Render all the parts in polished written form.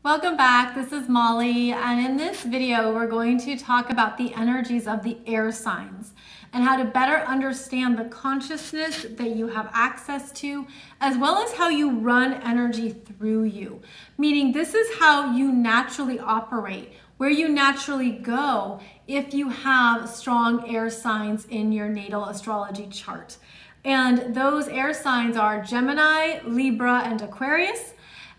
Welcome back. This is Molly, and in this video we're going to talk about the energies of the air signs and how to better understand the consciousness that you have access to, as well as how you run energy through you. Meaning this is how you naturally operate, where you naturally go if you have strong air signs in your natal astrology chart. And those air signs are Gemini, Libra, and Aquarius.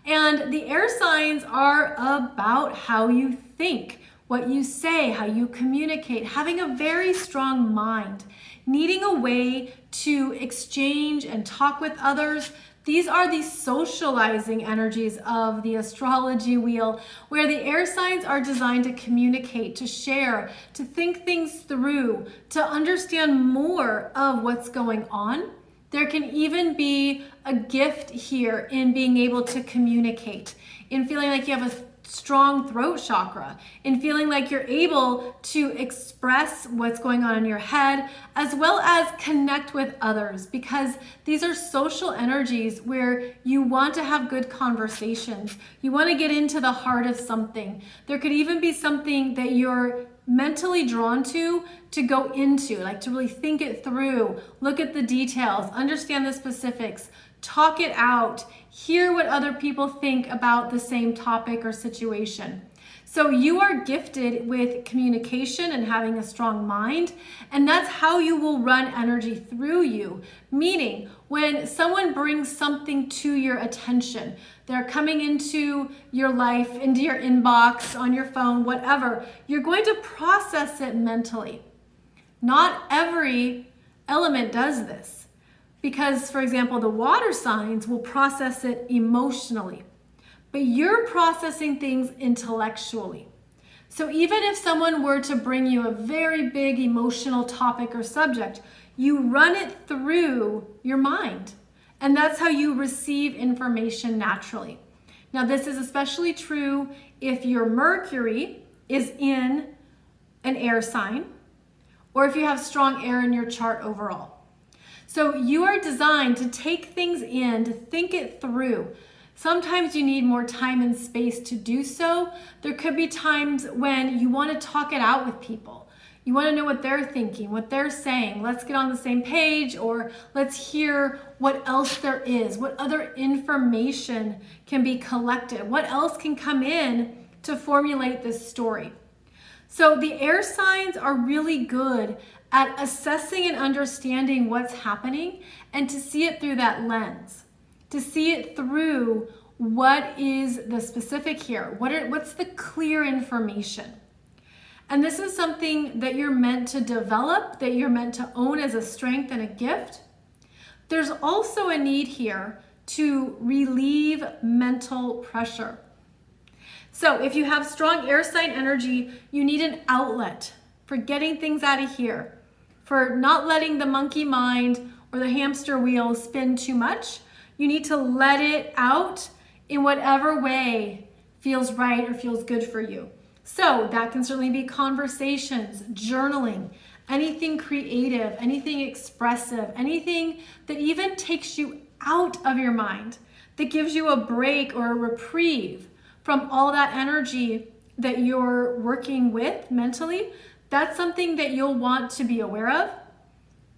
And the air signs are about how you think, what you say, how you communicate, having a very strong mind, needing a way to exchange and talk with others. These are the socializing energies of the astrology wheel, where the air signs are designed to communicate, to share, to think things through, to understand more of what's going on. There can even be a gift here in being able to communicate, in feeling like you have a strong throat chakra, in feeling like you're able to express what's going on in your head, as well as connect with others, because these are social energies where you want to have good conversations. You want to get into the heart of something. There could even be something that you're mentally drawn to go into, like to really think it through, look at the details, understand the specifics, talk it out, hear what other people think about the same topic or situation. So you are gifted with communication and having a strong mind, and that's how you will run energy through you. Meaning, when someone brings something to your attention, they're coming into your life, into your inbox, on your phone, whatever, you're going to process it mentally. Not every element does this, because, for example, the water signs will process it emotionally. But you're processing things intellectually. So even if someone were to bring you a very big emotional topic or subject, you run it through your mind. And that's how you receive information naturally. Now, this is especially true if your Mercury is in an air sign, or if you have strong air in your chart overall. So you are designed to take things in, to think it through. Sometimes you need more time and space to do so. There could be times when you want to talk it out with people. You want to know what they're thinking, what they're saying. Let's get on the same page, or let's hear what else there is, what other information can be collected, what else can come in to formulate this story. So the air signs are really good at assessing and understanding what's happening and to see it through that lens. To see it through what is the specific here, what's the clear information. And this is something that you're meant to develop, that you're meant to own as a strength and a gift. There's also a need here to relieve mental pressure. So if you have strong air sign energy, you need an outlet for getting things out of here, for not letting the monkey mind or the hamster wheel spin too much. You need to let it out in whatever way feels right or feels good for you. So that can certainly be conversations, journaling, anything creative, anything expressive, anything that even takes you out of your mind, that gives you a break or a reprieve from all that energy that you're working with mentally. That's something that you'll want to be aware of.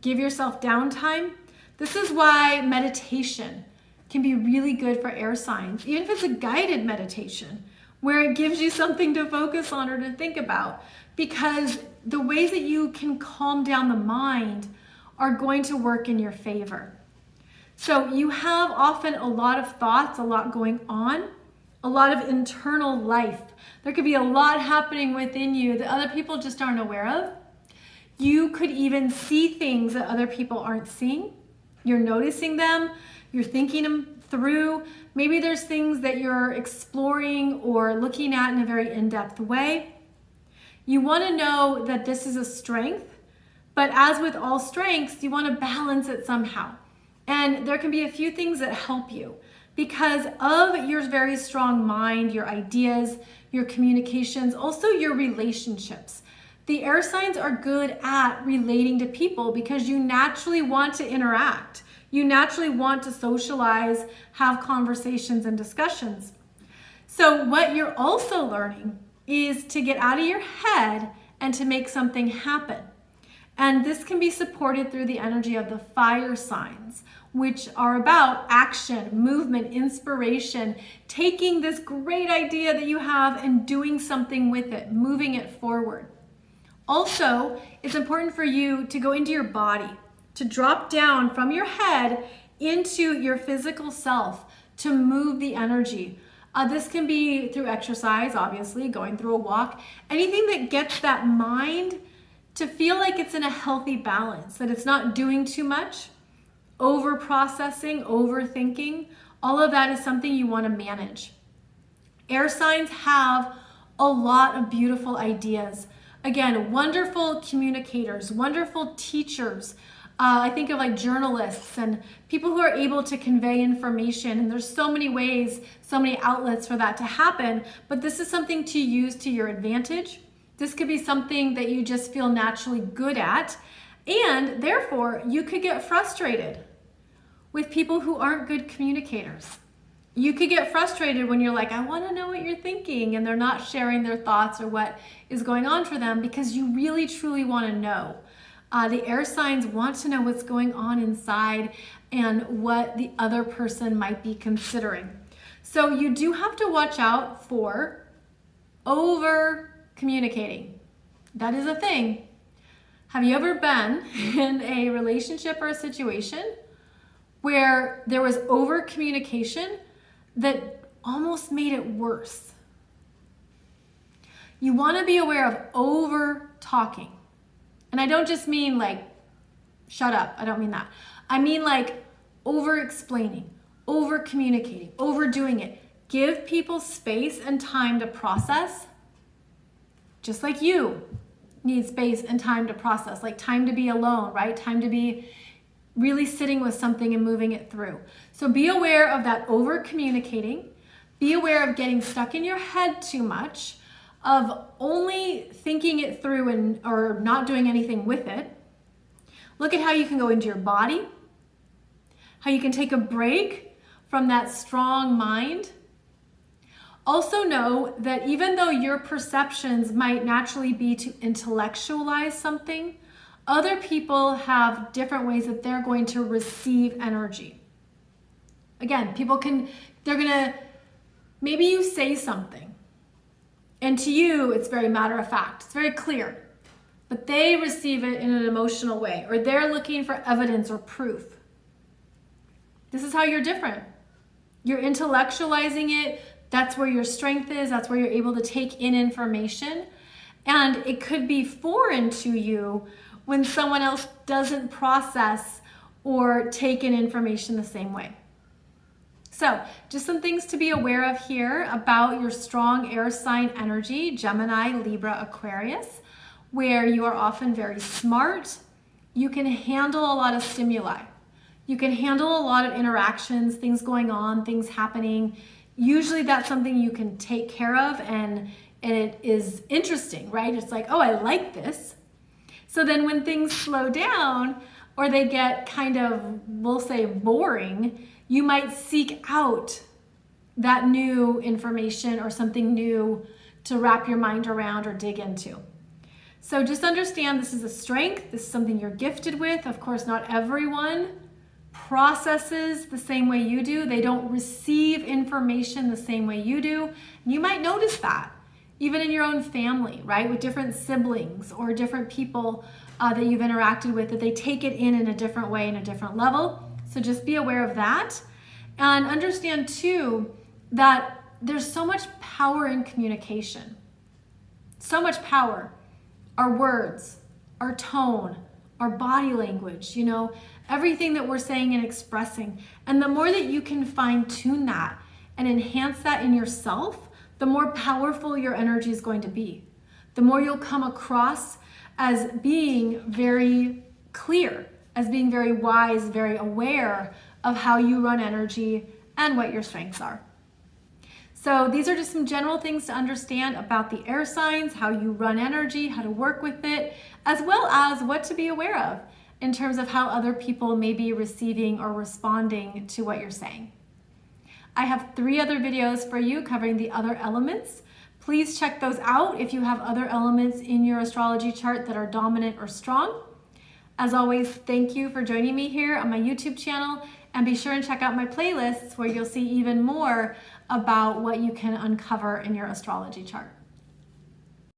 Give yourself downtime. This is why meditation can be really good for air signs, even if it's a guided meditation, where it gives you something to focus on or to think about, because the ways that you can calm down the mind are going to work in your favor. So you have often a lot of thoughts, a lot going on, a lot of internal life. There could be a lot happening within you that other people just aren't aware of. You could even see things that other people aren't seeing. You're noticing them, you're thinking them through. Maybe there's things that you're exploring or looking at in a very in-depth way. You want to know that this is a strength, but as with all strengths, you want to balance it somehow. And there can be a few things that help you because of your very strong mind, your ideas, your communications, also your relationships. The air signs are good at relating to people because you naturally want to interact. You naturally want to socialize, have conversations and discussions. So what you're also learning is to get out of your head and to make something happen. And this can be supported through the energy of the fire signs, which are about action, movement, inspiration, taking this great idea that you have and doing something with it, moving it forward. Also, it's important for you to go into your body, to drop down from your head into your physical self, to move the energy. This can be through exercise, obviously, going through a walk, anything that gets that mind to feel like it's in a healthy balance, that it's not doing too much, over processing, overthinking. All of that is something you want to manage. Air signs have a lot of beautiful ideas. Again, wonderful communicators, wonderful teachers. I think of like journalists and people who are able to convey information. And there's so many ways, so many outlets for that to happen. But this is something to use to your advantage. This could be something that you just feel naturally good at. And therefore, you could get frustrated with people who aren't good communicators. You could get frustrated when you're like, I want to know what you're thinking, and they're not sharing their thoughts or what is going on for them, because you really truly want to know. The air signs want to know what's going on inside and what the other person might be considering. So you do have to watch out for over communicating. That is a thing. Have you ever been in a relationship or a situation where there was over communication that almost made it worse? You want to be aware of over talking. And I don't just mean like, shut up. I don't mean that. I mean like over explaining, over communicating, overdoing it. Give people space and time to process, just like you need space and time to process, like time to be alone, right? Time to be really sitting with something and moving it through. So be aware of that over communicating. Be aware of getting stuck in your head too much, of only thinking it through or not doing anything with it. Look at how you can go into your body, how you can take a break from that strong mind. Also know that even though your perceptions might naturally be to intellectualize something, other people have different ways that they're going to receive energy. Again, maybe you say something, and to you, it's very matter of fact. It's very clear. But they receive it in an emotional way, or they're looking for evidence or proof. This is how you're different. You're intellectualizing it. That's where your strength is. That's where you're able to take in information. And it could be foreign to you when someone else doesn't process or take in information the same way. So just some things to be aware of here about your strong air sign energy, Gemini, Libra, Aquarius, where you are often very smart. You can handle a lot of stimuli. You can handle a lot of interactions, things going on, things happening. Usually that's something you can take care of, and it is interesting, right? It's like, oh, I like this. So then when things slow down or they get kind of, we'll say, boring, you might seek out that new information or something new to wrap your mind around or dig into. So just understand this is a strength. This is something you're gifted with. Of course, not everyone processes the same way you do. They don't receive information the same way you do. And you might notice that even in your own family, right? With different siblings or different people that you've interacted with, that they take it in a different way, in a different level. So just be aware of that. And understand too that there's so much power in communication. So much power. Our words, our tone, our body language, everything that we're saying and expressing. And the more that you can fine tune that and enhance that in yourself, the more powerful your energy is going to be. The more you'll come across as being very clear, as being very wise, very aware of how you run energy and what your strengths are. So these are just some general things to understand about the air signs, how you run energy, how to work with it, as well as what to be aware of in terms of how other people may be receiving or responding to what you're saying. I have 3 other videos for you covering the other elements. Please check those out if you have other elements in your astrology chart that are dominant or strong. As always, thank you for joining me here on my YouTube channel, and be sure and check out my playlists where you'll see even more about what you can uncover in your astrology chart.